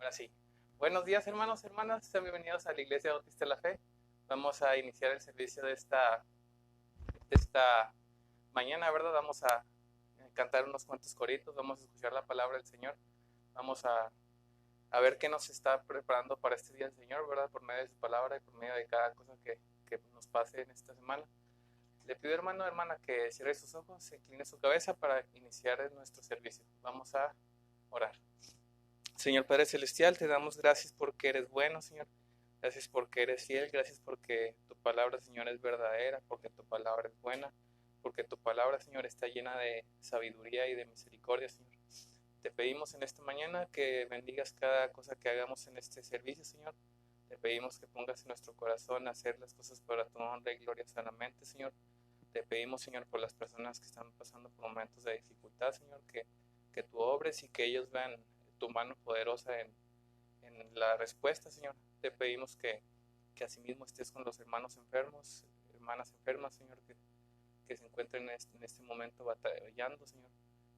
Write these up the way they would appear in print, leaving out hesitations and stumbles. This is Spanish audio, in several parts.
Ahora sí. Buenos días, hermanos, hermanas. Sean bienvenidos a la Iglesia Bautista de la Fe. Vamos a iniciar el servicio de esta mañana, ¿verdad? Vamos a cantar unos cuantos coritos, vamos a escuchar la palabra del Señor. Vamos a ver qué nos está preparando para este día el Señor, ¿verdad? Por medio de su palabra y por medio de cada cosa que nos pase en esta semana. Le pido, hermano, hermana, que cierre sus ojos, se incline su cabeza para iniciar nuestro servicio. Vamos a orar. Señor Padre Celestial, te damos gracias porque eres bueno, Señor. Gracias porque eres fiel, gracias porque tu palabra, Señor, es verdadera, porque tu palabra es buena, porque tu palabra, Señor, está llena de sabiduría y de misericordia, Señor. Te pedimos en esta mañana que bendigas cada cosa que hagamos en este servicio, Señor. Te pedimos que pongas en nuestro corazón hacer las cosas para tu honra y gloria sanamente, Señor. Te pedimos, Señor, por las personas que están pasando por momentos de dificultad, Señor, que tú obres y que ellos vean tu mano poderosa en la respuesta, Señor. Te pedimos que asimismo estés con los hermanos enfermos, hermanas enfermas, Señor, que se encuentren en este momento batallando, Señor.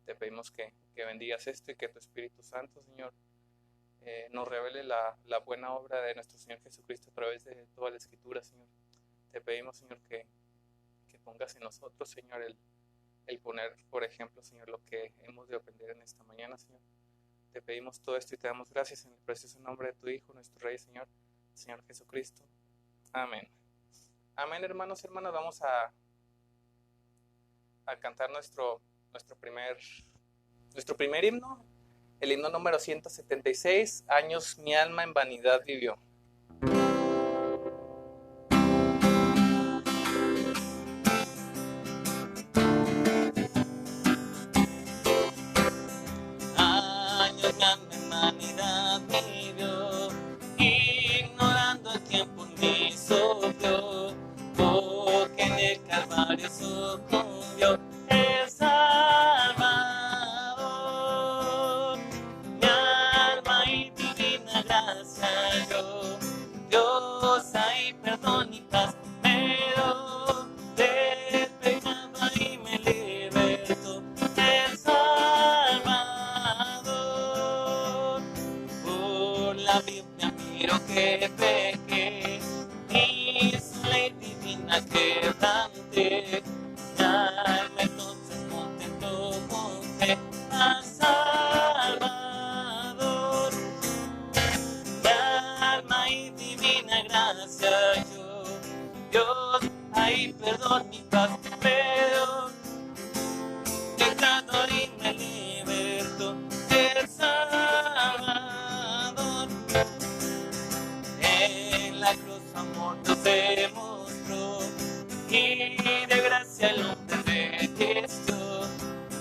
Te pedimos que bendigas esto y que tu Espíritu Santo, Señor, nos revele la buena obra de nuestro Señor Jesucristo a través de toda la Escritura, Señor. Te pedimos, Señor, que pongas en nosotros, Señor, el poner, por ejemplo, Señor, lo que hemos de aprender en esta mañana, Señor. Te pedimos todo esto y te damos gracias en el precioso nombre de tu Hijo, nuestro Rey, Señor Jesucristo. Amén. Amén, hermanos, hermanas. Vamos a cantar nuestro primer himno, el himno número 176, Años mi alma en vanidad vivió. Años mi alma en vanidad vivió, ignorando el tiempo en mí sopló, porque en el Calvario sucumbió el Salvador. Mi alma y divina gracia yo, Dios hay perdón y paz me dio, del pecado y me libertó el Salvador. Por la Biblia miro que pequé y su ley divina quebranté. Mi alma entonces contento con fe al Salvador. Mi alma y divina gracia yo, Dios hay perdón y paz me dio, pecado y me libertó el Salvador. En la cruz su amor nos demostró y de gracia el hombre enriqueció,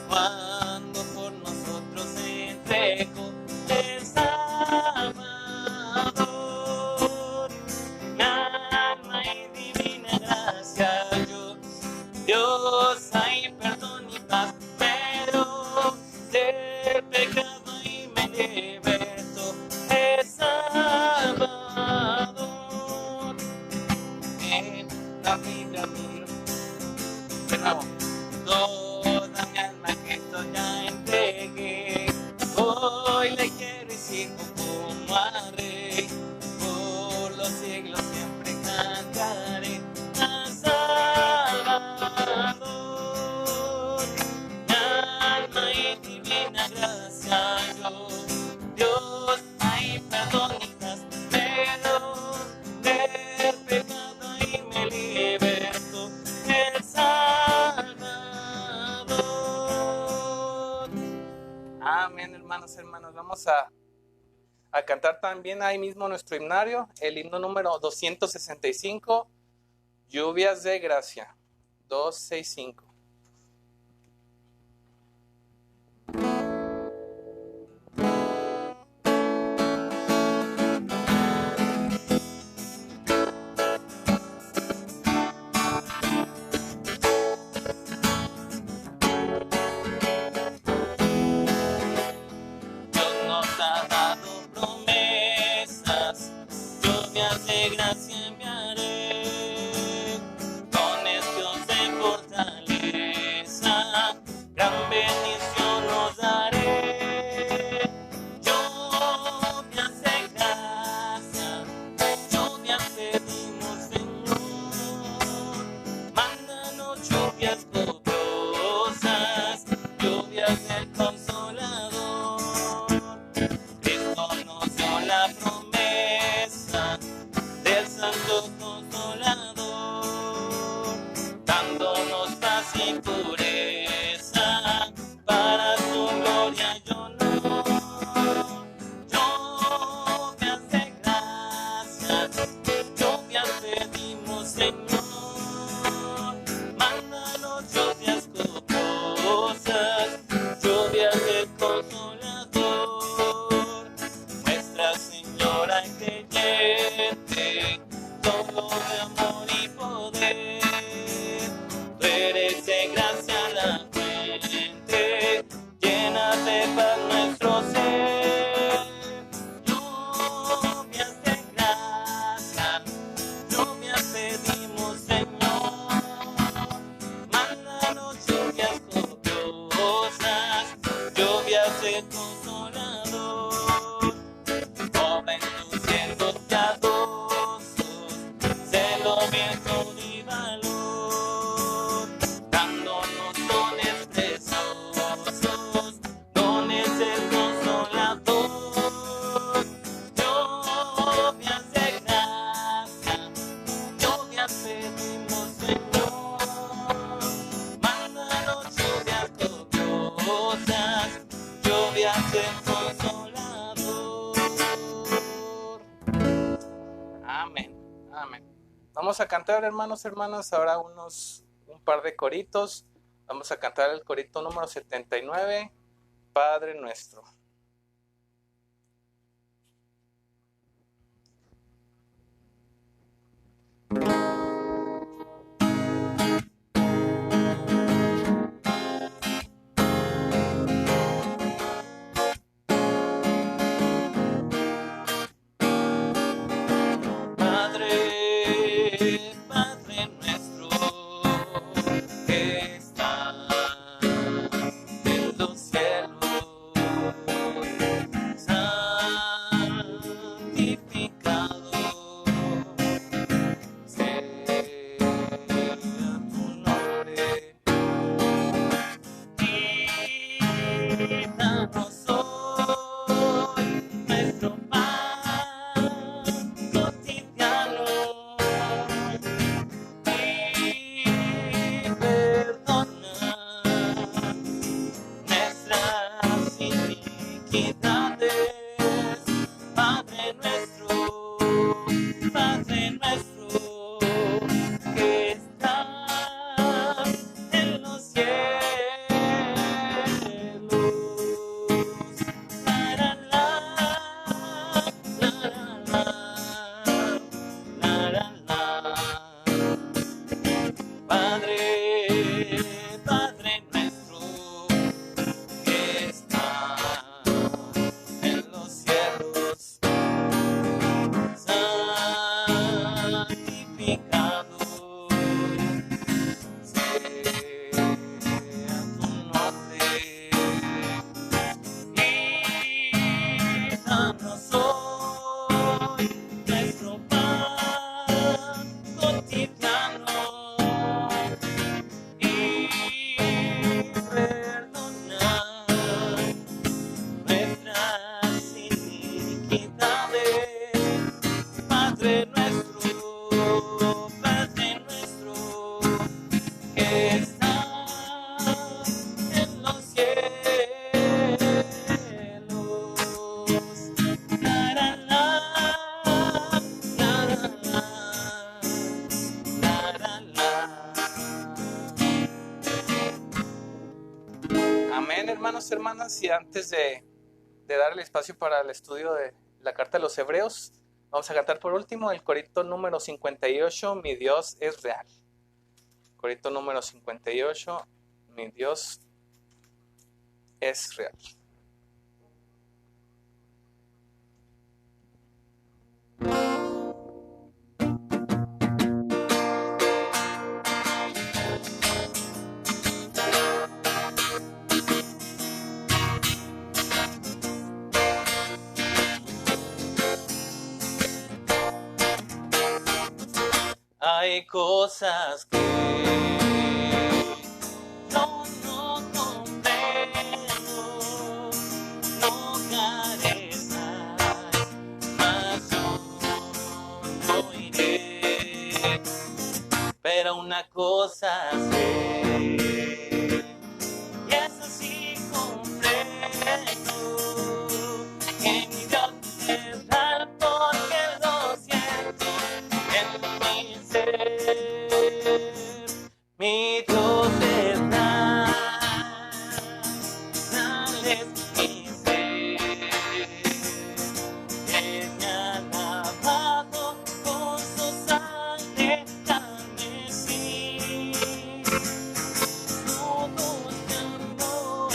cuando por nosotros se entregó el Salvador. Mi alma y divina gracia yo, Dios hay perdón y paz pero del pecado y me libertó el Salvador. En la Biblia miro toda mi alma que esto ya entregué, hoy le quiero y sirvo como a Rey, por los siglos siempre cantaré al Salvador. Mi alma y divina gracia yo, Dios hay perdón y paz pero del pecado y me libertó el Salvador. Amén, hermanos, hermanas. Vamos a cantar también ahí mismo nuestro himnario, el himno número 265, Lluvias de Gracia, 265. Dios nos ha dado promesas, lluvias de gracia enviaré, dones Dios de fortaleza, gran bendición nos daré. Lluvias nuestro consolador, dándonos paz y pureza para su gloria. Lluvias de gracias, lluvias pedimos, Señor, mándanos lluvias copiosas, lluvias del Consolador. Nuestra Señora creyente, todo de amor y poder, tú eres de gracia la fuente, llena de paz nuestro ser. Lluvias de gracia, lluvias pedimos, Señor, mándanos lluvias copiosas, lluvias de Consolador. Obra en tus cielos piadosos, celo, viento y valor, dándonos dones preciosos, dones del Consolador. Lluvias de gracia, lluvias pedimos, Señor, mándanos lluvias copiosas, lluvias del Consolador. Amén, amén. Vamos a cantar, hermanos, hermanas, ahora un par de coritos. Vamos a cantar el corito número 79, Padre Nuestro. Padre, Padre nuestro, que estás en los cielos, santificado sea tu nombre, y danos hoy nuestro pan cotidiano, y perdona nuestras iniquidades. Padre nuestro, que estás en los cielos. La, la, la, la, la, la, la, la. Padre, Padre nuestro, que estás en los cielos, santificado sea tu nombre, y danos hoy nuestro pan cotidiano, y perdona nuestras iniquidades. Padre nuestro, que estás en los cielos. La, la, la, la, la, la, la. Amén, hermanos, hermanas, y antes de dar el espacio para el estudio de la carta de los Hebreos, vamos a cantar por último el corito número 58, Mi Dios es real. Corito número 58, Mi Dios es real. Hay cosas que yo no comprendo, no carezas, mas yo no iré. Pero una cosa sé, y eso sí comprendo, que mi Dios es real porque lo siento en mi ser. Mi Dios es real, real es mi ser. Él me ha lavado con su sangre carmesí. Su dulce amor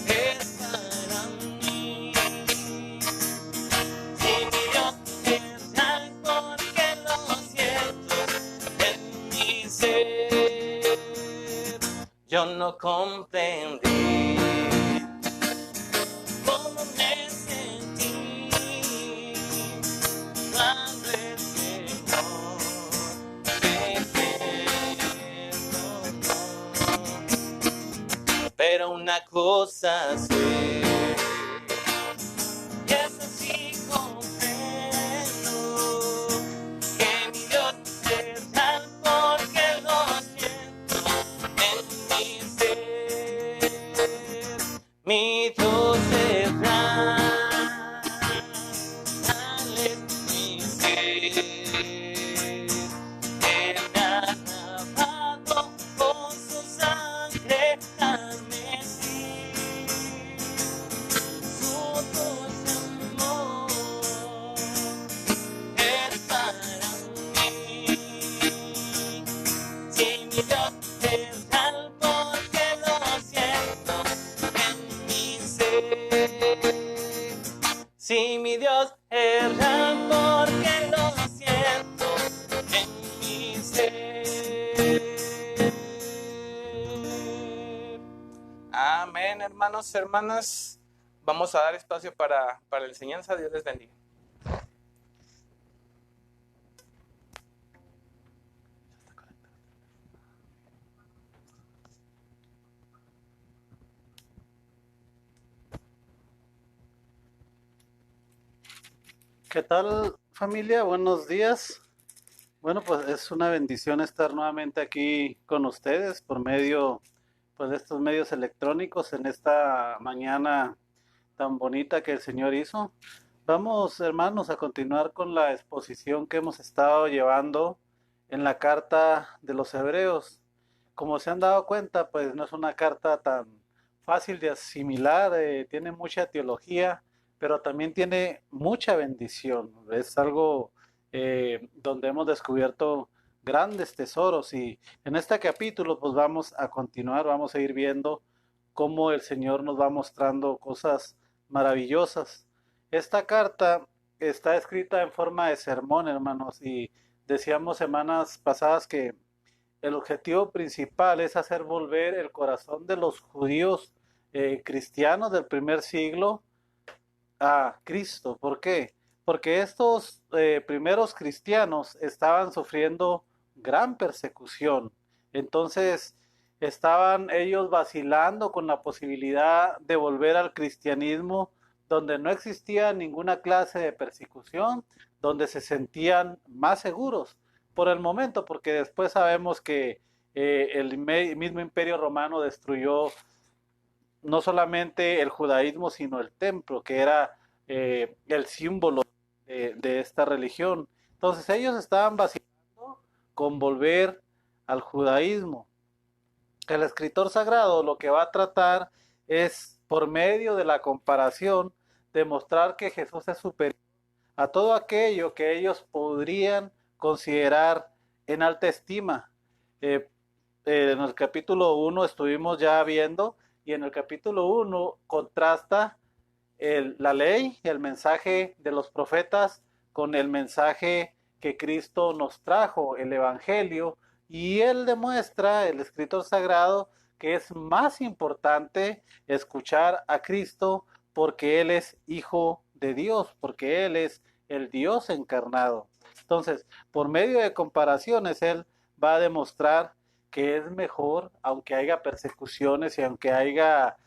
es para mí. Si mi Dios es real porque lo siento en mi ser. Yo no comprendí cómo me sentí cuando el Señor me perdonó. Pero una cosa sé, y eso sí comprendo, que mi Dios es real porque lo siento en mi ser. Mi Dios es real, real es mi ser. Él me ha lavado con su sangre carmesí. Su dulce amor es para mí. Si mi Dios es real porque lo siento en mi ser. Si mi Dios es real porque lo siento en mi ser. Amén, hermanos, hermanas. Vamos a dar espacio para la enseñanza. Dios les bendiga. ¿Qué tal, familia? Buenos días. Bueno, pues es una bendición estar nuevamente aquí con ustedes por medio, pues, de estos medios electrónicos en esta mañana tan bonita que el Señor hizo. Vamos, hermanos, a continuar con la exposición que hemos estado llevando en la carta de los Hebreos. Como se han dado cuenta, pues no es una carta tan fácil de asimilar, tiene mucha teología, pero también tiene mucha bendición. Es algo donde hemos descubierto grandes tesoros y en este capítulo pues vamos a continuar, vamos a ir viendo cómo el Señor nos va mostrando cosas maravillosas. Esta carta está escrita en forma de sermón, hermanos, y decíamos semanas pasadas que el objetivo principal es hacer volver el corazón de los judíos cristianos del primer siglo a Cristo. ¿Por qué? Porque estos primeros cristianos estaban sufriendo gran persecución. Entonces estaban ellos vacilando con la posibilidad de volver al cristianismo donde no existía ninguna clase de persecución, donde se sentían más seguros por el momento, porque después sabemos que el mismo imperio romano destruyó no solamente el judaísmo, sino el templo, que era el símbolo de esta religión. Entonces ellos estaban vacilando con volver al judaísmo. El escritor sagrado lo que va a tratar es, por medio de la comparación, demostrar que Jesús es superior a todo aquello que ellos podrían considerar en alta estima. En el capítulo 1 estuvimos ya viendo, y en el capítulo 1 contrasta la ley, el mensaje de los profetas, con el mensaje que Cristo nos trajo, el Evangelio, y él demuestra, el escritor sagrado, que es más importante escuchar a Cristo porque Él es Hijo de Dios, porque Él es el Dios encarnado. Entonces, por medio de comparaciones, Él va a demostrar que es mejor, aunque haya persecuciones y aunque haya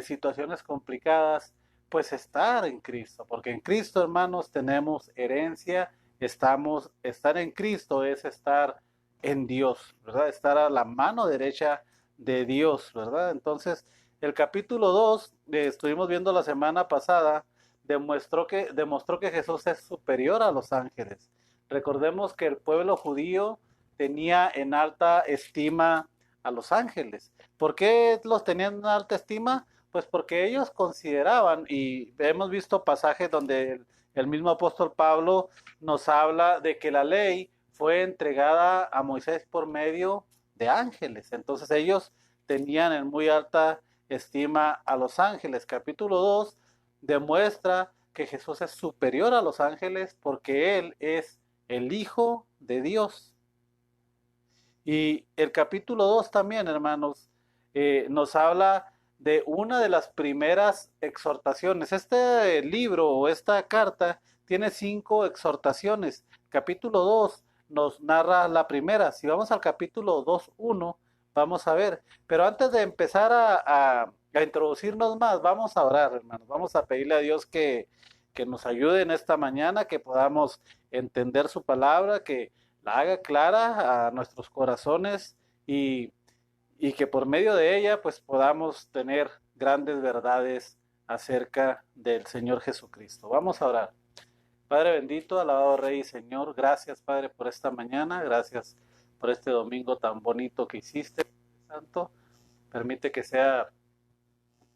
situaciones complicadas, pues estar en Cristo, porque en Cristo, hermanos, tenemos herencia estar en Cristo es estar en Dios, ¿verdad? Estar a la mano derecha de Dios, ¿verdad? Entonces, el capítulo 2, estuvimos viendo la semana pasada, demostró que Jesús es superior a los ángeles. Recordemos que el pueblo judío tenía en alta estima a los ángeles. ¿Por qué los tenían en alta estima? Pues porque ellos consideraban, y hemos visto pasajes donde el mismo apóstol Pablo nos habla de que la ley fue entregada a Moisés por medio de ángeles. Entonces ellos tenían en muy alta estima a los ángeles. Capítulo 2 demuestra que Jesús es superior a los ángeles porque Él es el Hijo de Dios. Y el capítulo 2 también, hermanos, nos habla de una de las primeras exhortaciones. Este libro o esta carta tiene 5 exhortaciones. Capítulo 2 nos narra la primera. Si vamos al capítulo 2:1, vamos a ver. Pero antes de empezar a introducirnos más, vamos a orar, hermanos. Vamos a pedirle a Dios que nos ayude en esta mañana, que podamos entender su palabra, que la haga clara a nuestros corazones y que por medio de ella pues podamos tener grandes verdades acerca del Señor Jesucristo. Vamos a orar. Padre bendito, alabado Rey y Señor, gracias Padre por esta mañana, gracias por este domingo tan bonito que hiciste, Santo. Permite que sea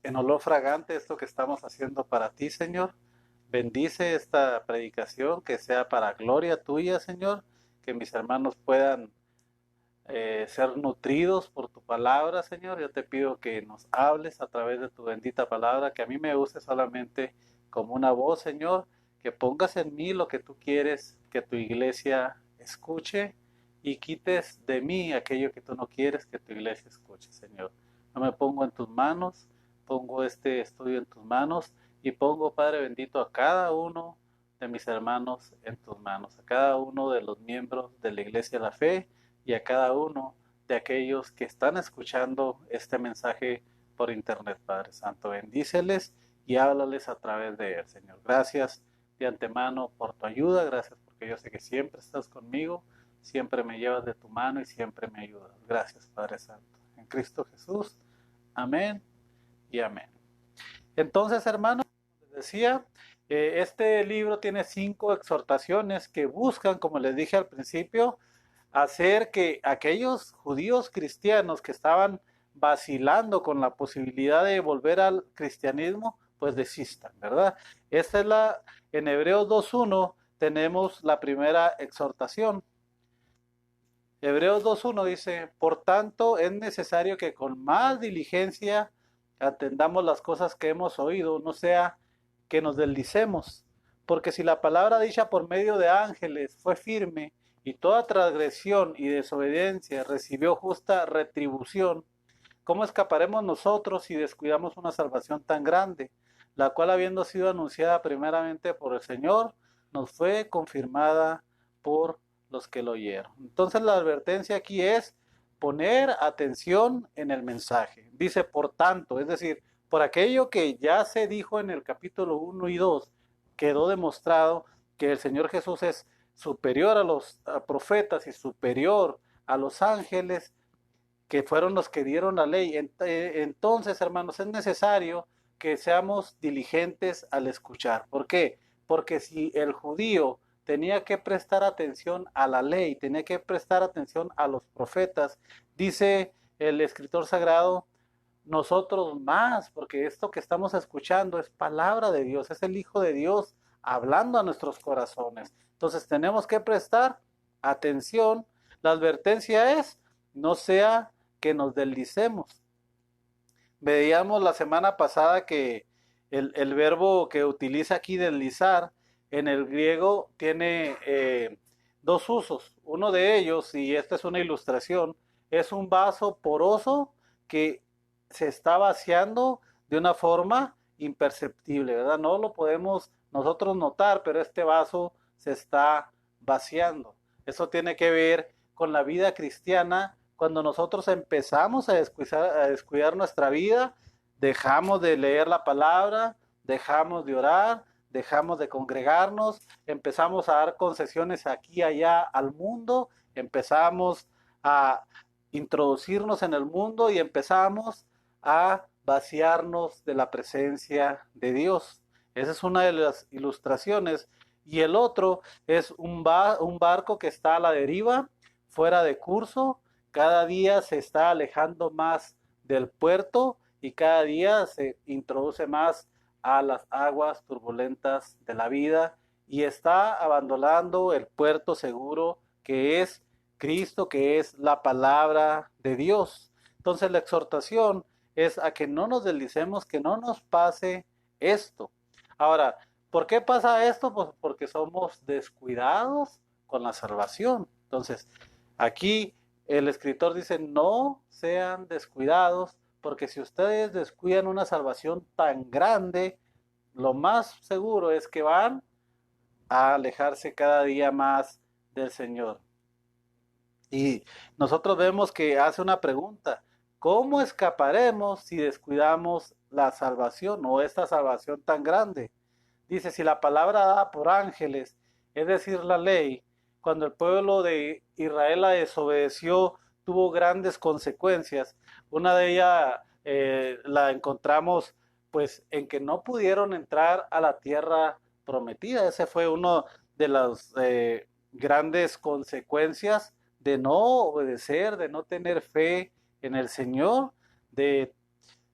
en olor fragante esto que estamos haciendo para ti, Señor. Bendice esta predicación, que sea para gloria tuya, Señor, que mis hermanos puedan ser nutridos por tu palabra, Señor. Yo te pido que nos hables a través de tu bendita palabra, que a mí me use solamente como una voz, Señor, que pongas en mí lo que tú quieres que tu iglesia escuche y quites de mí aquello que tú no quieres que tu iglesia escuche, Señor. No me pongo en tus manos, pongo este estudio en tus manos y pongo, Padre bendito, a cada uno de mis hermanos en tus manos, a cada uno de los miembros de la Iglesia de la Fe y a cada uno de aquellos que están escuchando este mensaje por internet, Padre Santo. Bendíceles y háblales a través de él, Señor. Gracias de antemano por tu ayuda, gracias porque yo sé que siempre estás conmigo, siempre me llevas de tu mano y siempre me ayudas. Gracias, Padre Santo. En Cristo Jesús. Amén y amén. Entonces, hermanos, les decía, este libro tiene 5 exhortaciones que buscan, como les dije al principio, hacer que aquellos judíos cristianos que estaban vacilando con la posibilidad de volver al cristianismo, pues desistan, ¿verdad? En Hebreos 2:1 tenemos la primera exhortación. Hebreos 2:1 dice, por tanto es necesario que con más diligencia atendamos las cosas que hemos oído, no sea que nos deslicemos, porque si la palabra dicha por medio de ángeles fue firme, y toda transgresión y desobediencia recibió justa retribución, ¿cómo escaparemos nosotros si descuidamos una salvación tan grande, la cual habiendo sido anunciada primeramente por el Señor, nos fue confirmada por los que lo oyeron? Entonces la advertencia aquí es poner atención en el mensaje. Dice, por tanto, es decir, por aquello que ya se dijo en el capítulo 1 y 2, quedó demostrado que el Señor Jesús es superior a los profetas y superior a los ángeles, que fueron los que dieron la ley. Entonces, hermanos, es necesario que seamos diligentes al escuchar. ¿Por qué? Porque si el judío tenía que prestar atención a la ley, tenía que prestar atención a los profetas, dice el escritor sagrado, nosotros más, porque esto que estamos escuchando es palabra de Dios, es el Hijo de Dios hablando a nuestros corazones. Entonces tenemos que prestar atención. La advertencia es, no sea que nos deslicemos. Veíamos la semana pasada que el verbo que utiliza aquí deslizar en el griego tiene 2 usos. Uno de ellos, y esta es una ilustración, es un vaso poroso que se está vaciando de una forma imperceptible, ¿verdad? No lo podemos nosotros notar, pero este vaso se está vaciando. Eso tiene que ver con la vida cristiana. Cuando nosotros empezamos a descuidar nuestra vida, dejamos de leer la palabra, dejamos de orar, dejamos de congregarnos, empezamos a dar concesiones aquí y allá al mundo, empezamos a introducirnos en el mundo y empezamos a vaciarnos de la presencia de Dios. Esa es una de las ilustraciones. Y el otro es un barco que está a la deriva, fuera de curso, cada día se está alejando más del puerto y cada día se introduce más a las aguas turbulentas de la vida y está abandonando el puerto seguro que es Cristo, que es la palabra de Dios. Entonces la exhortación es a que no nos deslicemos, que no nos pase esto. Ahora, ¿por qué pasa esto? Pues porque somos descuidados con la salvación. Entonces, aquí el escritor dice, no sean descuidados, porque si ustedes descuidan una salvación tan grande, lo más seguro es que van a alejarse cada día más del Señor. Y nosotros vemos que hace una pregunta, ¿cómo escaparemos si descuidamos la salvación o esta salvación tan grande? Dice, si la palabra dada por ángeles, es decir, la ley, cuando el pueblo de Israel la desobedeció, tuvo grandes consecuencias. Una de ellas la encontramos pues en que no pudieron entrar a la tierra prometida. Ese fue uno de las grandes consecuencias de no obedecer, de no tener fe en el Señor, de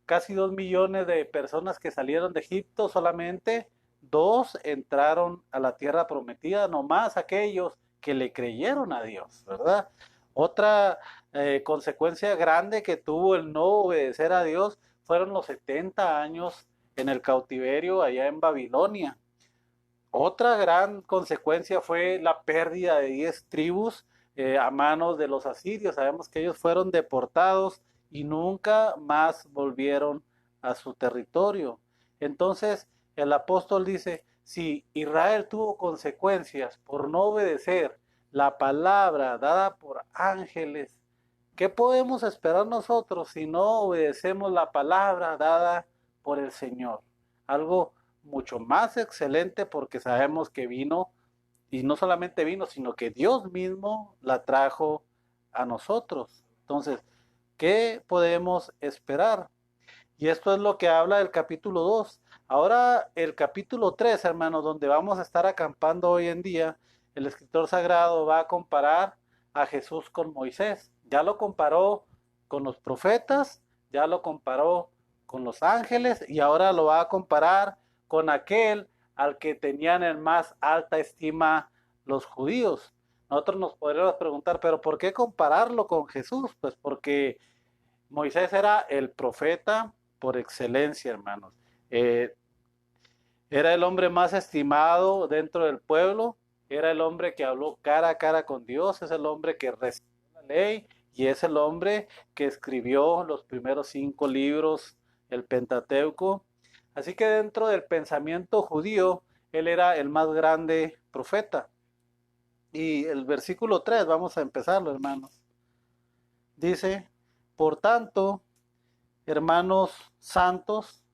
casi 2 millones de personas que salieron de Egipto, solamente 2 entraron a la tierra prometida, nomás aquellos que le creyeron a Dios, ¿verdad? Otra consecuencia grande que tuvo el no obedecer a Dios fueron los 70 años en el cautiverio allá en Babilonia. Otra gran consecuencia fue la pérdida de 10 tribus a manos de los asirios. Sabemos que ellos fueron deportados y nunca más volvieron a su territorio. Entonces el apóstol dice, si Israel tuvo consecuencias por no obedecer la palabra dada por ángeles, ¿qué podemos esperar nosotros si no obedecemos la palabra dada por el Señor? Algo mucho más excelente porque sabemos que vino, y no solamente vino, sino que Dios mismo la trajo a nosotros. Entonces, ¿qué podemos esperar? Y esto es lo que habla el capítulo 2. Ahora el capítulo 3, hermanos, donde vamos a estar acampando hoy en día, el escritor sagrado va a comparar a Jesús con Moisés. Ya lo comparó con los profetas, ya lo comparó con los ángeles y ahora lo va a comparar con aquel al que tenían en más alta estima los judíos. Nosotros nos podríamos preguntar, pero ¿por qué compararlo con Jesús? Pues porque Moisés era el profeta por excelencia, hermanos. Era el hombre más estimado dentro del pueblo, era el hombre que habló cara a cara con Dios, es el hombre que recibió la ley y es el hombre que escribió los primeros 5 libros, el Pentateuco. Así que dentro del pensamiento judío, él era el más grande profeta. Y el versículo 3, vamos a empezarlo, hermanos. Dice, por tanto, hermanos santos,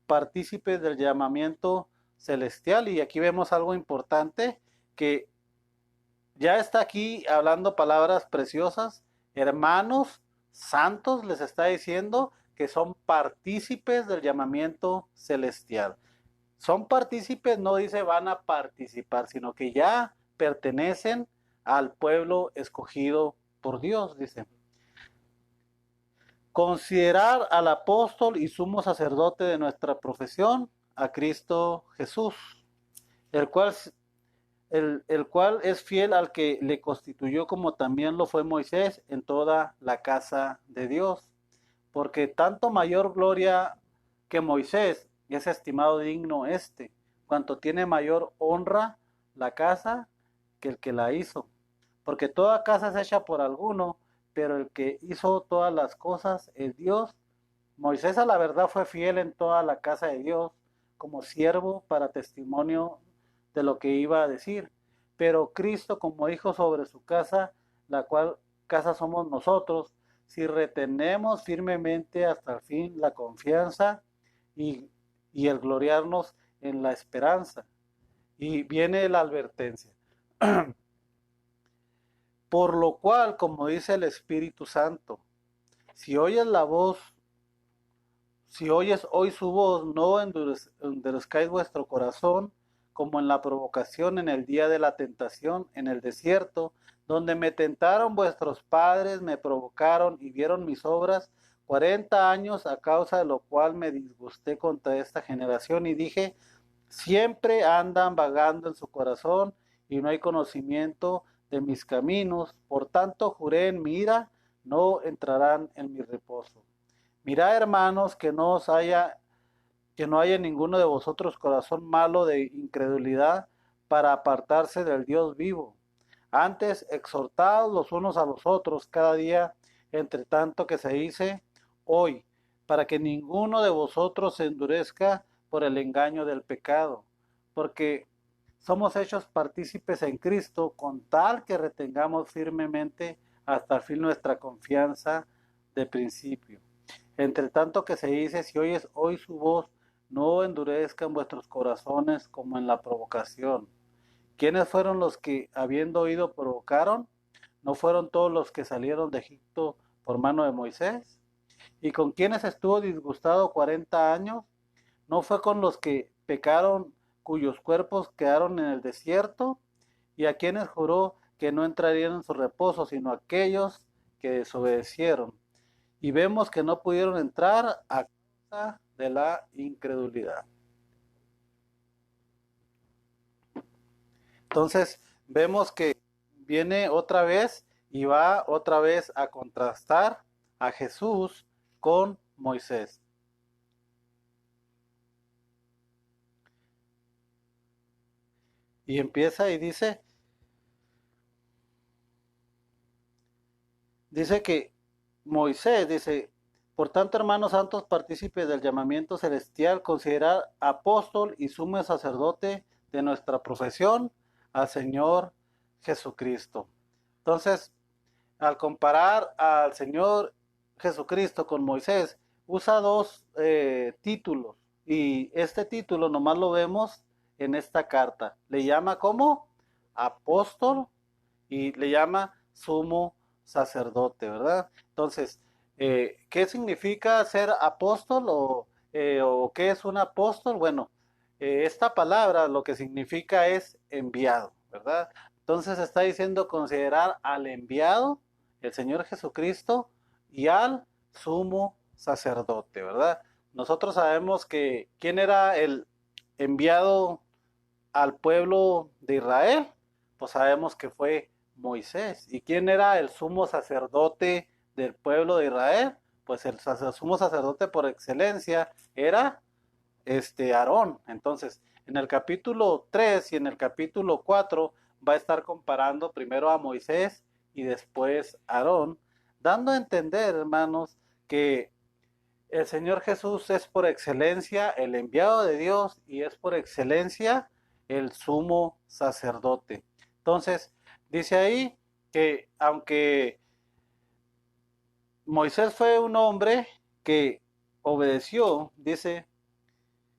partícipes del llamamiento celestial. Y aquí vemos algo importante, que ya está aquí hablando palabras preciosas. Hermanos santos, les está diciendo que son partícipes del llamamiento celestial. Son partícipes, no dice van a participar, sino que ya pertenecen al pueblo escogido por Dios, dice. Considerar al apóstol y sumo sacerdote de nuestra profesión, a Cristo Jesús, el cual es fiel al que le constituyó, como también lo fue Moisés en toda la casa de Dios. Porque tanto mayor gloria que Moisés es estimado digno cuanto tiene mayor honra la casa que el que la hizo. Porque toda casa es hecha por alguno, pero el que hizo todas las cosas es Dios. Moisés a la verdad fue fiel en toda la casa de Dios, como siervo para testimonio de lo que iba a decir. Pero Cristo como hijo sobre su casa, la cual casa somos nosotros, si retenemos firmemente hasta el fin la confianza y el gloriarnos en la esperanza. Y viene la advertencia. Por lo cual, como dice el Espíritu Santo, si oyes la voz, si oyes hoy su voz, no endurezcáis vuestro corazón, como en la provocación en el día de la tentación en el desierto, donde me tentaron vuestros padres, me provocaron y vieron mis obras 40 años, a causa de lo cual me disgusté contra esta generación y dije, siempre andan vagando en su corazón y no hay conocimiento de mis caminos. Por tanto, juré en mi ira, no entrarán en mi reposo. Mirad, hermanos, que no haya en ninguno de vosotros corazón malo de incredulidad para apartarse del Dios vivo. Antes, exhortaos los unos a los otros cada día, entre tanto que se dice hoy, para que ninguno de vosotros se endurezca por el engaño del pecado, porque somos hechos partícipes en Cristo con tal que retengamos firmemente hasta el fin nuestra confianza de principio. Entre tanto que se dice, si oyes hoy su voz, no endurezcan vuestros corazones como en la provocación. ¿Quiénes fueron los que, habiendo oído, provocaron? ¿No fueron todos los que salieron de Egipto por mano de Moisés? ¿Y con quiénes estuvo disgustado 40 años? ¿No fue con los que pecaron, cuyos cuerpos quedaron en el desierto? ¿Y a quienes juró que no entrarían en su reposo, sino aquellos que desobedecieron? Y vemos que no pudieron entrar a causa de la incredulidad. Entonces, vemos que viene otra vez y va otra vez a contrastar a Jesús con Moisés. Y empieza y dice que Moisés dice, por tanto, hermanos santos, partícipes del llamamiento celestial, considerar apóstol y sumo sacerdote de nuestra profesión al Señor Jesucristo. Entonces, al comparar al Señor Jesucristo con Moisés, usa dos títulos, y este título nomás lo vemos en esta carta. Le llama como apóstol y le llama sumo sacerdote, ¿verdad? Entonces, ¿qué significa ser apóstol o qué es un apóstol? Bueno, esta palabra lo que significa es enviado, ¿verdad? Entonces está diciendo considerar al enviado, el Señor Jesucristo, y al sumo sacerdote, ¿verdad? Nosotros sabemos que quién era el enviado al pueblo de Israel, pues sabemos que fue Moisés. ¿Y quién era el sumo sacerdote del pueblo de Israel? Pues el sumo sacerdote por excelencia era Aarón. Entonces, en el capítulo 3 y en el capítulo 4 va a estar comparando primero a Moisés y después a Aarón, dando a entender, hermanos, que el Señor Jesús es por excelencia el enviado de Dios y es por excelencia el sumo sacerdote. Entonces, dice ahí que aunque Moisés fue un hombre que obedeció, dice,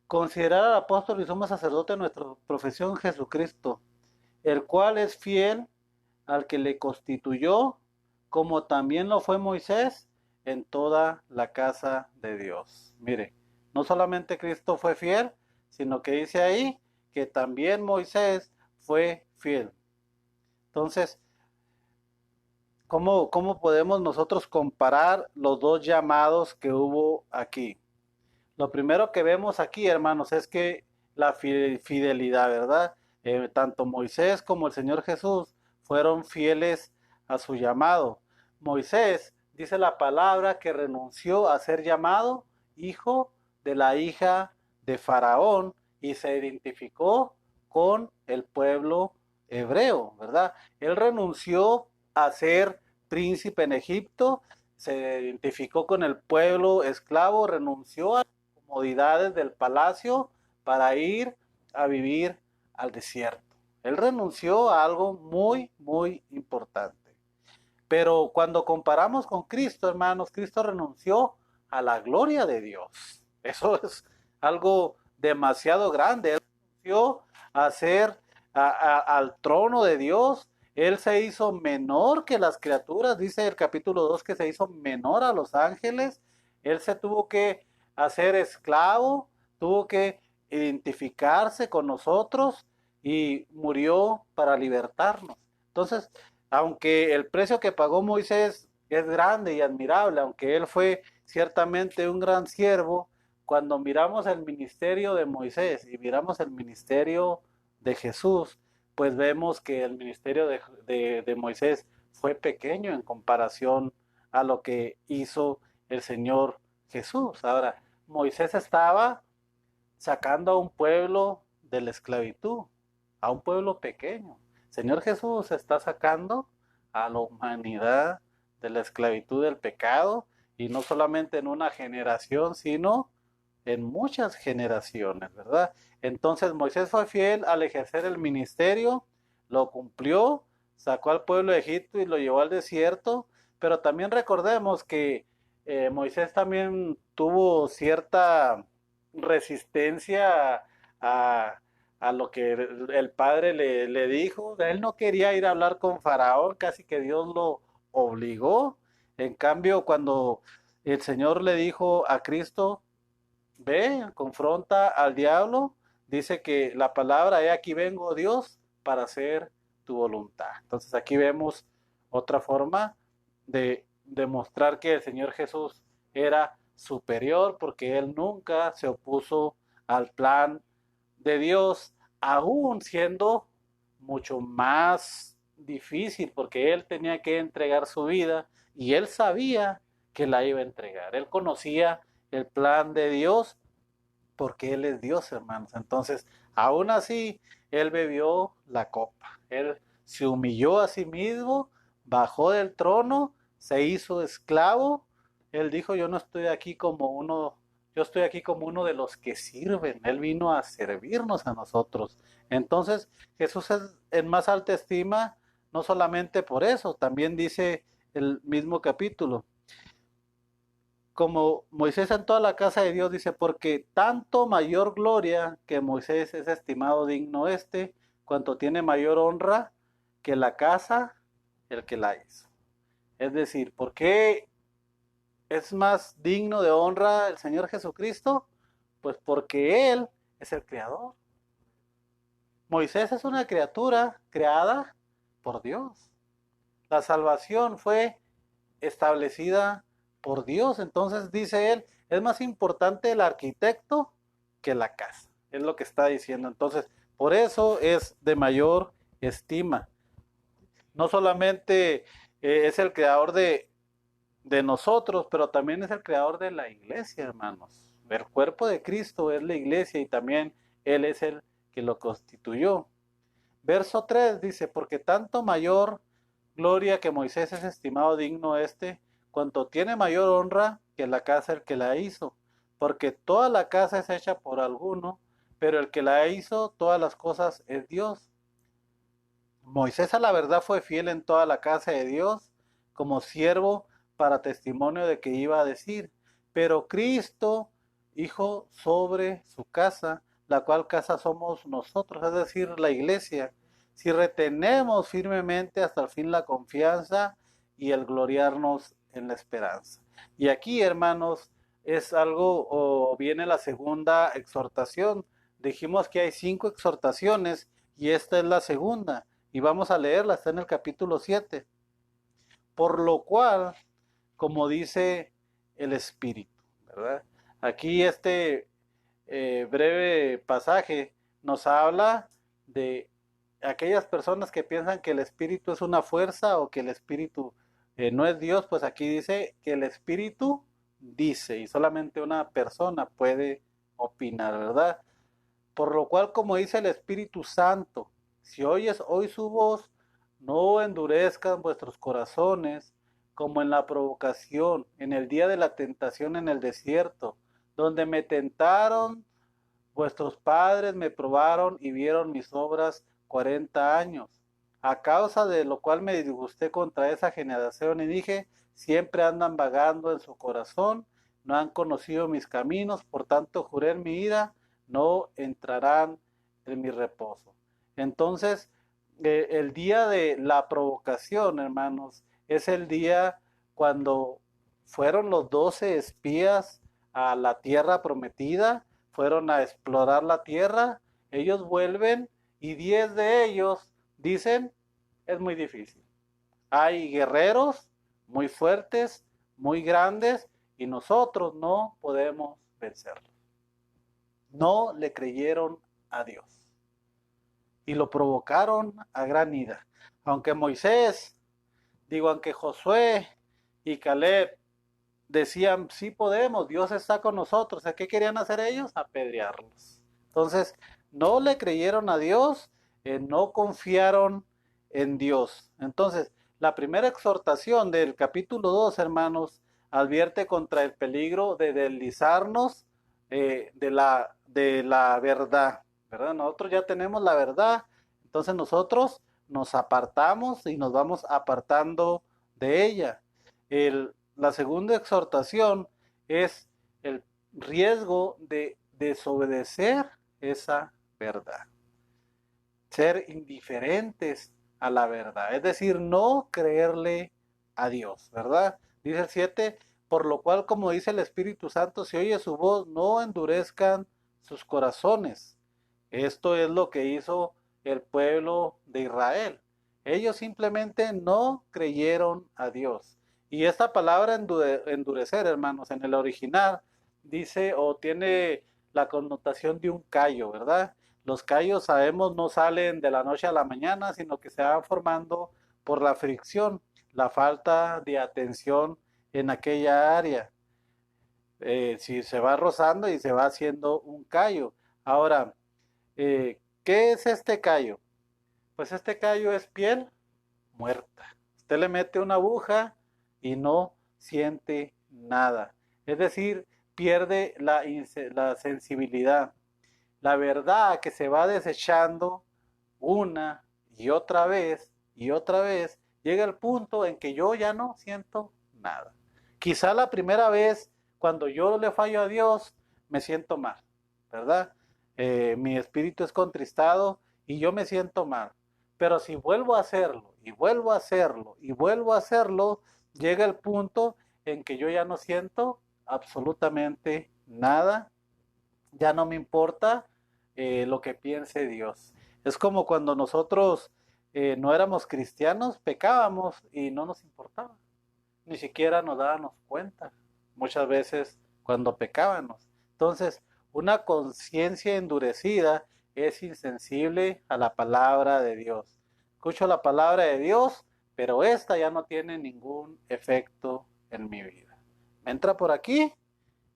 considerar al apóstol y sumo sacerdote de nuestra profesión Jesucristo, el cual es fiel al que le constituyó, como también lo fue Moisés en toda la casa de Dios. Mire, no solamente Cristo fue fiel, sino que dice ahí que también Moisés fue fiel. Entonces, ¿cómo podemos nosotros comparar los dos llamados que hubo aquí? Lo primero que vemos aquí, hermanos, es que la fidelidad, ¿verdad? Tanto Moisés como el Señor Jesús fueron fieles a su llamado. Moisés, dice la palabra, que renunció a ser llamado hijo de la hija de Faraón y se identificó con el pueblo hebreo, ¿verdad? Él renunció a ser príncipe en Egipto, se identificó con el pueblo esclavo, renunció a las comodidades del palacio para ir a vivir al desierto. Él renunció a algo muy, muy importante. Pero cuando comparamos con Cristo, hermanos, Cristo renunció a la gloria de Dios. Eso es algo demasiado grande. Él renunció a ser al trono de Dios. Él se hizo menor que las criaturas, dice el capítulo 2 que se hizo menor a los ángeles. Él se tuvo que hacer esclavo, tuvo que identificarse con nosotros y murió para libertarnos. Entonces, aunque el precio que pagó Moisés es grande y admirable, aunque él fue ciertamente un gran siervo, cuando miramos el ministerio de Moisés y miramos el ministerio de Jesús, pues vemos que el ministerio de Moisés fue pequeño en comparación a lo que hizo el Señor Jesús. Ahora, Moisés estaba sacando a un pueblo de la esclavitud, a un pueblo pequeño. Señor Jesús está sacando a la humanidad de la esclavitud del pecado, y no solamente en una generación, sino en muchas generaciones, ¿verdad? Entonces Moisés fue fiel al ejercer el ministerio, lo cumplió, sacó al pueblo de Egipto y lo llevó al desierto, pero también recordemos que Moisés también tuvo cierta resistencia a, a lo que el padre le dijo. Él no quería ir a hablar con Faraón, casi que Dios lo obligó. En cambio, cuando el Señor le dijo a Cristo, ve, confronta al diablo, dice que la palabra, he aquí vengo Dios para hacer tu voluntad. Entonces aquí vemos otra forma de demostrar que el Señor Jesús era superior, porque Él nunca se opuso al plan de Dios, aún siendo mucho más difícil, porque Él tenía que entregar su vida y Él sabía que la iba a entregar. Él conocía el plan de Dios porque Él es Dios, hermanos. Entonces, aún así, Él bebió la copa. Él se humilló a sí mismo, bajó del trono, se hizo esclavo. Él dijo, yo no estoy aquí como uno, yo estoy aquí como uno de los que sirven. Él vino a servirnos a nosotros. Entonces, Jesús es en más alta estima, no solamente por eso, también dice el mismo capítulo, como Moisés en toda la casa de Dios, dice, porque tanto mayor gloria que Moisés es estimado digno cuanto tiene mayor honra que la casa el que la hizo. Es decir, ¿por qué es más digno de honra el Señor Jesucristo? Pues porque Él es el creador. Moisés es una criatura creada por Dios. La salvación fue establecida por Dios. Entonces dice él, es más importante el arquitecto que la casa. Es lo que está diciendo. Entonces, por eso es de mayor estima. No solamente es el creador de nosotros, pero también es el creador de la iglesia, hermanos. El cuerpo de Cristo es la iglesia y también Él es el que lo constituyó. Verso 3 dice, porque tanto mayor gloria que Moisés es estimado digno cuanto tiene mayor honra que la casa el que la hizo, porque toda la casa es hecha por alguno, pero el que la hizo todas las cosas es Dios. Moisés a la verdad fue fiel en toda la casa de Dios, como siervo para testimonio de que iba a decir, pero Cristo, hijo sobre su casa, la cual casa somos nosotros, es decir, la iglesia, si retenemos firmemente hasta el fin la confianza y el gloriarnos en la esperanza. Y aquí, hermanos, es algo, o viene la segunda exhortación. Dijimos que hay 5 exhortaciones y esta es la segunda. Y vamos a leerla, está en el capítulo 7. Por lo cual, como dice el Espíritu, ¿verdad? Aquí este breve pasaje nos habla de aquellas personas que piensan que el Espíritu es una fuerza o que el Espíritu no es Dios, pues aquí dice que el Espíritu dice y solamente una persona puede opinar, ¿verdad? Por lo cual, como dice el Espíritu Santo, si oyes hoy su voz, no endurezcan vuestros corazones como en la provocación, en el día de la tentación en el desierto, donde me tentaron, vuestros padres me probaron y vieron mis obras 40 años, a causa de lo cual me disgusté contra esa generación y dije, siempre andan vagando en su corazón, no han conocido mis caminos, por tanto juré en mi ira, no entrarán en mi reposo. Entonces, el día de la provocación, hermanos, es el día cuando fueron los 12 espías a la tierra prometida, fueron a explorar la tierra, ellos vuelven y 10 de ellos dicen, es muy difícil. Hay guerreros muy fuertes, muy grandes, y nosotros no podemos vencerlos. No le creyeron a Dios y lo provocaron a gran ira. Aunque Moisés, aunque Josué y Caleb decían, sí podemos, Dios está con nosotros. ¿A qué querían hacer ellos? Apedrearlos. Entonces, no le creyeron a Dios, no confiaron en Dios. Entonces, la primera exhortación del capítulo 2, hermanos, advierte contra el peligro de deslizarnos de la verdad, ¿verdad? Nosotros ya tenemos la verdad, entonces nosotros nos apartamos y nos vamos apartando de ella. La segunda exhortación es el riesgo de desobedecer esa verdad, ser indiferentes a la verdad, es decir, no creerle a Dios, ¿verdad? Dice el 7, por lo cual, como dice el Espíritu Santo, si oye su voz, no endurezcan sus corazones. Esto es lo que hizo el pueblo de Israel. Ellos simplemente no creyeron a Dios. Y esta palabra endurecer, hermanos, en el original dice o tiene la connotación de un callo, ¿verdad? Los callos, sabemos, no salen de la noche a la mañana, sino que se van formando por la fricción, la falta de atención en aquella área. Si se va rozando y se va haciendo un callo. Ahora, ¿qué es este callo? Pues este callo es piel muerta. Usted le mete una aguja y no siente nada. Es decir, pierde la sensibilidad. La verdad que se va desechando una y otra vez, llega el punto en que yo ya no siento nada. Quizá la primera vez cuando yo le fallo a Dios, me siento mal, ¿verdad? Mi espíritu es contristado y yo me siento mal. Pero si vuelvo a hacerlo, y vuelvo a hacerlo, y vuelvo a hacerlo, llega el punto en que yo ya no siento absolutamente nada, ya no me importa lo que piense Dios. Es como cuando nosotros no éramos cristianos, pecábamos y no nos importaba, ni siquiera nos dábamos cuenta, muchas veces cuando pecábamos. Entonces, una conciencia endurecida es insensible a la palabra de Dios. Escucho la palabra de Dios, pero esta ya no tiene ningún efecto en mi vida. Me entra por aquí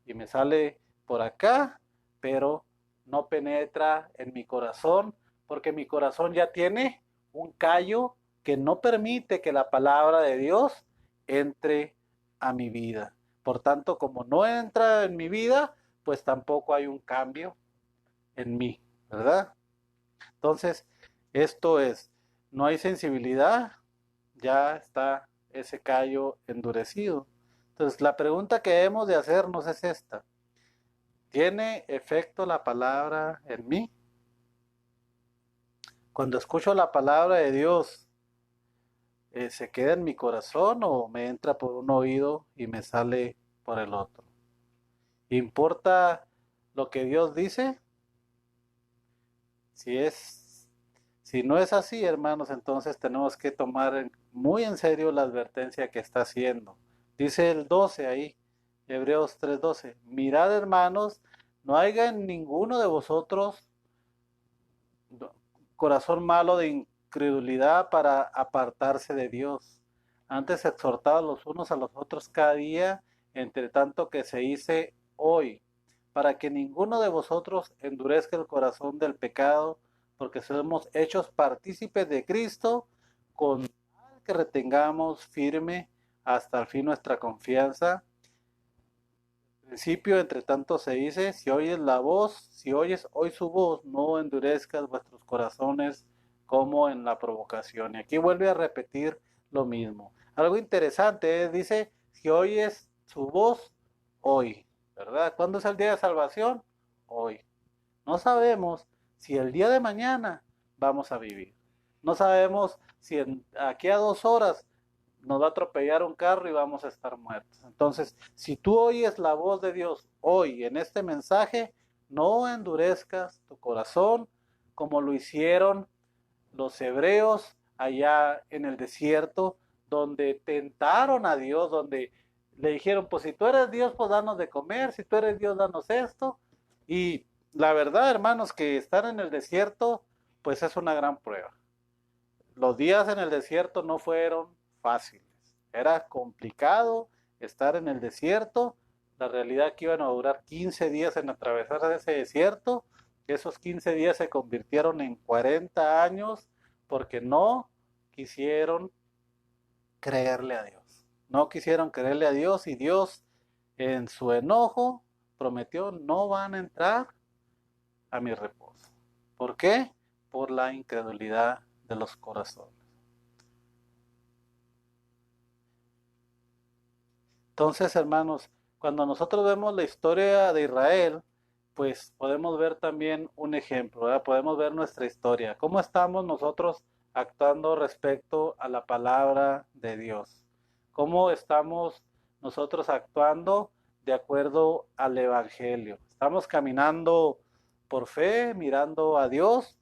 y me sale por acá, pero no penetra en mi corazón, porque mi corazón ya tiene un callo que no permite que la palabra de Dios entre a mi vida. Por tanto, como no entra en mi vida, pues tampoco hay un cambio en mí, ¿verdad? Entonces, esto es, no hay sensibilidad, ya está ese callo endurecido. Entonces, la pregunta que debemos de hacernos es esta: ¿tiene efecto la palabra en mí? Cuando escucho la palabra de Dios, ¿se queda en mi corazón o me entra por un oído y me sale por el otro? ¿Importa lo que Dios dice? Si no es así, hermanos, entonces tenemos que tomar muy en serio la advertencia que está haciendo. Dice el 12 ahí, Hebreos 3:12, mirad, hermanos, no haya en ninguno de vosotros corazón malo de incredulidad para apartarse de Dios. Antes exhortados los unos a los otros cada día, entre tanto que se dice hoy, para que ninguno de vosotros endurezca el corazón del pecado, porque somos hechos partícipes de Cristo, con tal que retengamos firme hasta el fin nuestra confianza. En principio, entre tanto se dice, si oyes hoy su voz, no endurezcas vuestros corazones como en la provocación. Y aquí vuelve a repetir lo mismo. Algo interesante dice, si oyes su voz hoy, ¿verdad? ¿Cuándo es el día de salvación? Hoy. No sabemos si el día de mañana vamos a vivir. No sabemos si aquí a 2 horas nos va a atropellar un carro y vamos a estar muertos. Entonces, si tú oyes la voz de Dios hoy en este mensaje, no endurezcas tu corazón como lo hicieron los hebreos allá en el desierto, donde tentaron a Dios, donde le dijeron, pues si tú eres Dios, pues danos de comer, si tú eres Dios, danos esto. Y la verdad, hermanos, que estar en el desierto, pues es una gran prueba. Los días en el desierto no fueron fáciles. Era complicado estar en el desierto. La realidad que iban a durar 15 días en atravesar ese desierto. Esos 15 días se convirtieron en 40 años porque no quisieron creerle a Dios. No quisieron creerle a Dios y Dios en su enojo prometió, no van a entrar a mi reposo. ¿Por qué? Por la incredulidad de los corazones. Entonces, hermanos, cuando nosotros vemos la historia de Israel, pues podemos ver también un ejemplo, ¿verdad? Podemos ver nuestra historia. ¿Cómo estamos nosotros actuando respecto a la palabra de Dios? ¿Cómo estamos nosotros actuando de acuerdo al Evangelio? ¿Estamos caminando por fe, mirando a Dios?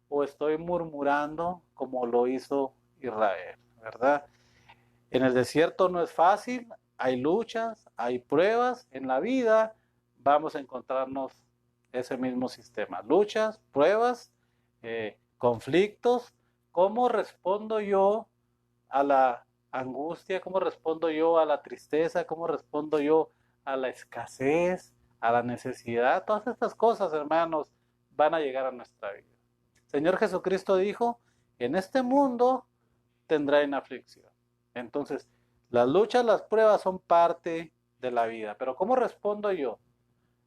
¿O estoy murmurando como lo hizo Israel? ¿Verdad? En el desierto no es fácil, hay luchas, hay pruebas. En la vida vamos a encontrarnos ese mismo sistema. Luchas, pruebas, conflictos. ¿Cómo respondo yo a la angustia? ¿Cómo respondo yo a la tristeza? ¿Cómo respondo yo a la escasez, a la necesidad? Todas estas cosas, hermanos, van a llegar a nuestra vida. Señor Jesucristo dijo, en este mundo tendrán aflicción. Entonces, las luchas, las pruebas son parte de la vida. Pero ¿cómo respondo yo?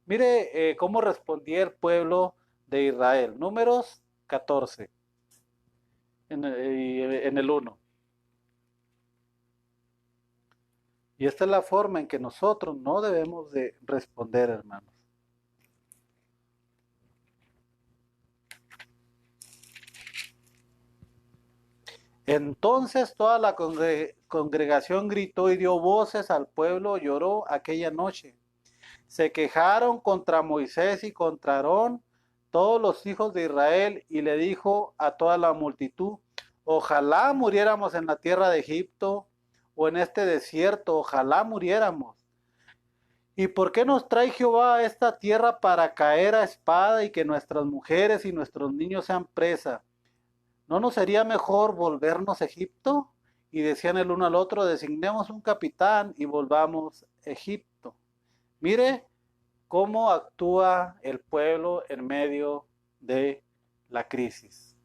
Mire cómo respondía el pueblo de Israel. Números 14, en el 1. Y esta es la forma en que nosotros no debemos de responder, hermanos. Entonces toda la congregación gritó y dio voces al pueblo, lloró aquella noche. Se quejaron contra Moisés y contra Aarón todos los hijos de Israel y le dijo a toda la multitud, ojalá muriéramos en la tierra de Egipto o en este desierto, ojalá muriéramos. ¿Y por qué nos trae Jehová a esta tierra para caer a espada y que nuestras mujeres y nuestros niños sean presa? ¿No nos sería mejor volvernos a Egipto? Y decían el uno al otro, designemos un capitán y volvamos a Egipto. Mire cómo actúa el pueblo en medio de la crisis.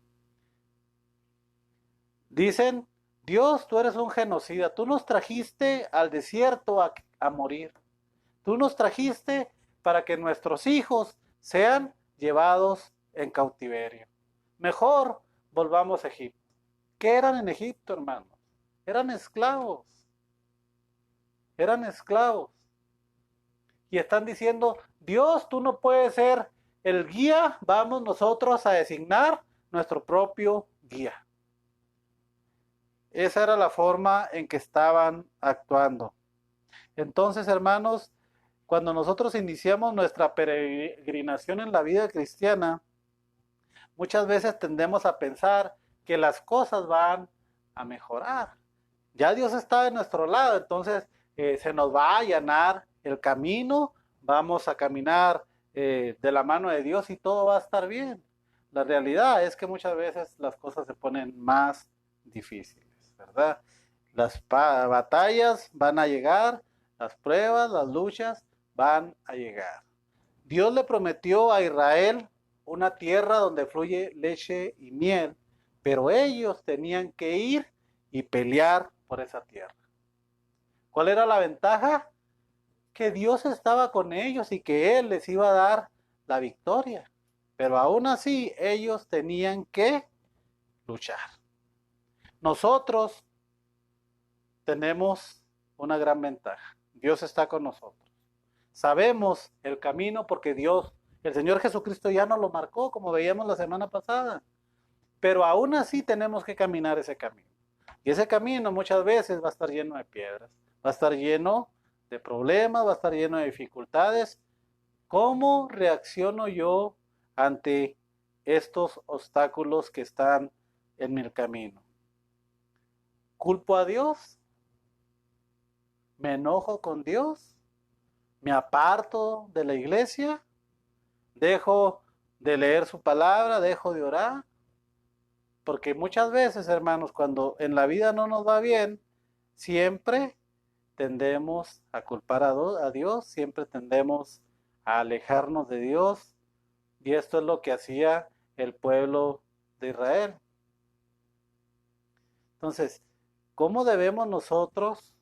Dicen, Dios, tú eres un genocida, tú nos trajiste al desierto a morir. Tú nos trajiste para que nuestros hijos sean llevados en cautiverio. Mejor volvamos a Egipto. ¿Qué eran en Egipto, hermanos? Eran esclavos. Eran esclavos. Y están diciendo, Dios, tú no puedes ser el guía, vamos nosotros a designar nuestro propio guía. Esa era la forma en que estaban actuando. Entonces, hermanos, cuando nosotros iniciamos nuestra peregrinación en la vida cristiana, muchas veces tendemos a pensar que las cosas van a mejorar. Ya Dios está de nuestro lado, entonces se nos va a allanar el camino, vamos a caminar de la mano de Dios y todo va a estar bien. La realidad es que muchas veces las cosas se ponen más difíciles, ¿verdad? Las batallas van a llegar, las pruebas, las luchas van a llegar. Dios le prometió a Israel una tierra donde fluye leche y miel, pero ellos tenían que ir y pelear por esa tierra. ¿Cuál era la ventaja? Que Dios estaba con ellos y que Él les iba a dar la victoria. Pero aún así ellos tenían que luchar. Nosotros tenemos una gran ventaja. Dios está con nosotros. Sabemos el camino porque Dios El Señor Jesucristo ya nos lo marcó, como veíamos la semana pasada. Pero aún así tenemos que caminar ese camino. Y ese camino muchas veces va a estar lleno de piedras, va a estar lleno de problemas, va a estar lleno de dificultades. ¿Cómo reacciono yo ante estos obstáculos que están en mi camino? ¿Culpo a Dios? ¿Me enojo con Dios? ¿Me aparto de la iglesia? ¿Dejo de leer su palabra? ¿Dejo de orar? Porque muchas veces, hermanos, cuando en la vida no nos va bien, siempre tendemos a culpar a Dios, siempre tendemos a alejarnos de Dios. Y esto es lo que hacía el pueblo de Israel. Entonces, ¿cómo debemos nosotros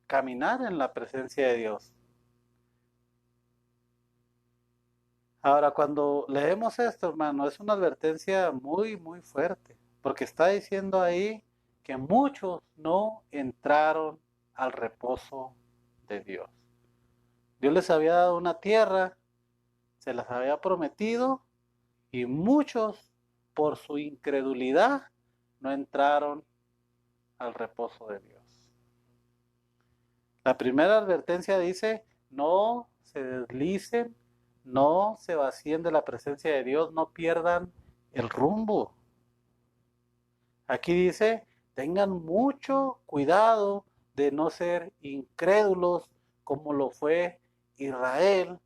caminar en la presencia de Dios? Ahora, cuando leemos esto, hermano, es una advertencia muy, muy fuerte, porque está diciendo ahí que muchos no entraron al reposo de Dios. Dios les había dado una tierra, se las había prometido, y muchos, por su incredulidad, no entraron al reposo de Dios. La primera advertencia dice, no se deslicen, no se vacíen de la presencia de Dios, no pierdan el rumbo. Aquí dice, tengan mucho cuidado de no ser incrédulos como lo fue Israel,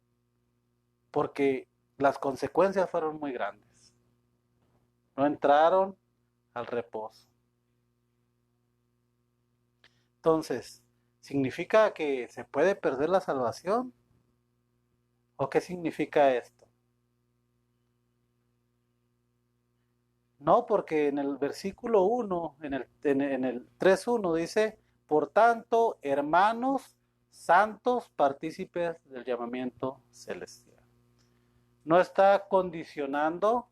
porque las consecuencias fueron muy grandes. No entraron al reposo. Entonces, ¿significa que se puede perder la salvación? ¿O qué significa esto? No, porque en el versículo 1, en el 3:1 dice, por tanto, hermanos santos, partícipes del llamamiento celestial. No está condicionando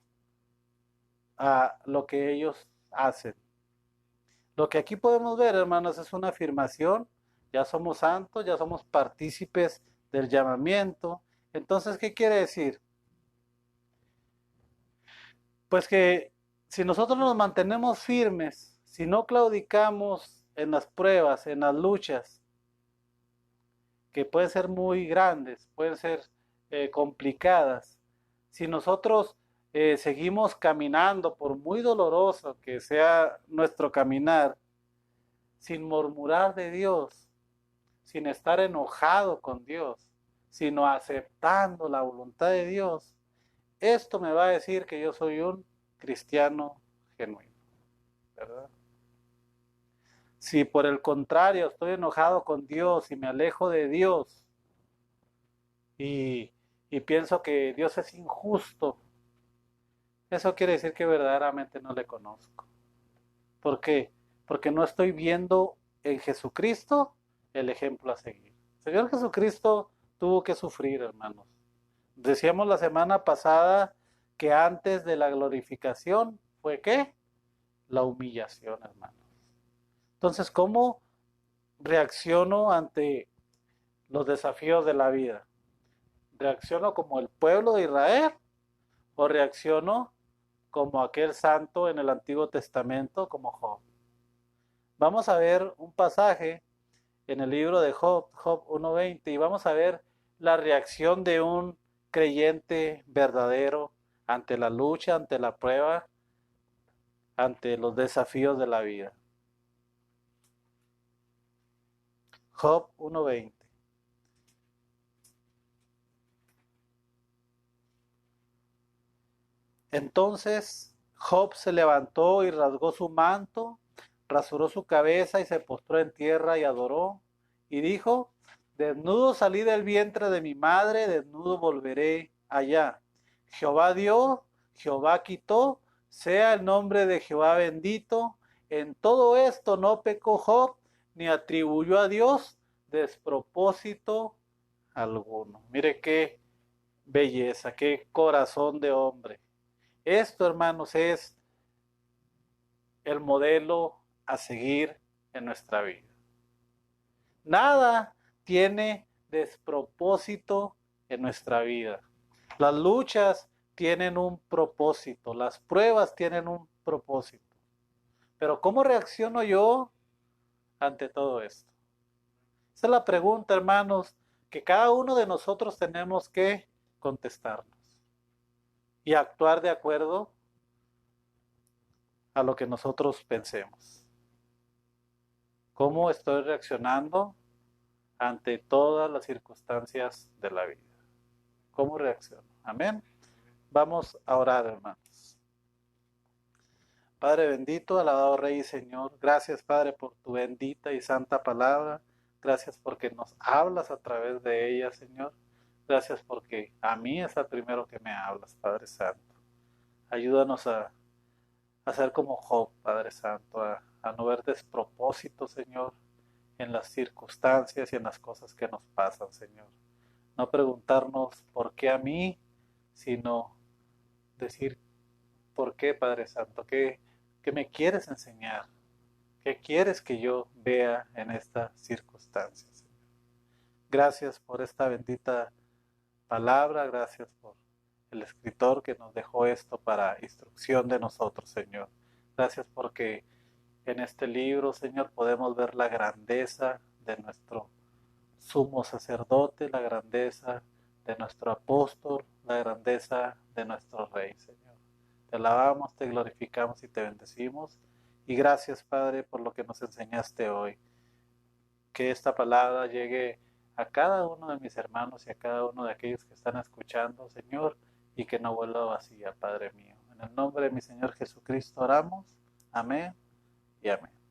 a lo que ellos hacen. Lo que aquí podemos ver, hermanos, es una afirmación. Ya somos santos, ya somos partícipes del llamamiento. Entonces, ¿qué quiere decir? Pues que si nosotros nos mantenemos firmes, si no claudicamos en las pruebas, en las luchas, que pueden ser muy grandes, pueden ser complicadas, si nosotros seguimos caminando, por muy doloroso que sea nuestro caminar, sin murmurar de Dios, sin estar enojado con Dios, sino aceptando la voluntad de Dios, esto me va a decir que yo soy un cristiano genuino, ¿verdad? Si por el contrario estoy enojado con Dios y me alejo de Dios y pienso que Dios es injusto, eso quiere decir que verdaderamente no le conozco. ¿Por qué? Porque no estoy viendo en Jesucristo el ejemplo a seguir. El Señor Jesucristo tuvo que sufrir, hermanos. Decíamos la semana pasada que antes de la glorificación fue ¿qué? La humillación, hermanos. Entonces, ¿cómo reacciono ante los desafíos de la vida? ¿Reacciono como el pueblo de Israel o reacciono como aquel santo en el Antiguo Testamento, como Job? Vamos a ver un pasaje en el libro de Job, Job 1:20, y vamos a ver la reacción de un creyente verdadero ante la lucha, ante la prueba, ante los desafíos de la vida. Job 1:20. Entonces Job se levantó y rasgó su manto, rasuró su cabeza y se postró en tierra y adoró, y dijo, desnudo salí del vientre de mi madre, desnudo volveré allá. Jehová dio, Jehová quitó, sea el nombre de Jehová bendito. En todo esto no pecó Job, ni atribuyó a Dios despropósito alguno. Mire qué belleza, qué corazón de hombre. Esto, hermanos, es el modelo a seguir en nuestra vida. Nada tiene despropósito en nuestra vida. Las luchas tienen un propósito, las pruebas tienen un propósito. Pero ¿cómo reacciono yo ante todo esto? Esa es la pregunta, hermanos, que cada uno de nosotros tenemos que contestarnos y actuar de acuerdo a lo que nosotros pensemos. ¿Cómo estoy reaccionando ante todas las circunstancias de la vida? ¿Cómo reacciono? Amén. Vamos a orar, hermanos. Padre bendito, alabado Rey y Señor, gracias, Padre, por tu bendita y santa palabra. Gracias porque nos hablas a través de ella, Señor. Gracias porque a mí es el primero que me hablas, Padre Santo. Ayúdanos a ser como Job, Padre Santo, a no ver despropósito, Señor, en las circunstancias y en las cosas que nos pasan, Señor. No preguntarnos por qué a mí, sino decir por qué, Padre Santo, qué me quieres enseñar, qué quieres que yo vea en esta circunstancia, Señor. Gracias por esta bendita palabra, gracias por el escritor que nos dejó esto para instrucción de nosotros, Señor. Gracias porque en este libro, Señor, podemos ver la grandeza de nuestro sumo sacerdote, la grandeza de nuestro apóstol, la grandeza de nuestro Rey, Señor. Te alabamos, te glorificamos y te bendecimos. Y gracias, Padre, por lo que nos enseñaste hoy. Que esta palabra llegue a cada uno de mis hermanos y a cada uno de aquellos que están escuchando, Señor, y que no vuelva vacía, Padre mío. En el nombre de mi Señor Jesucristo oramos. Amén y amén.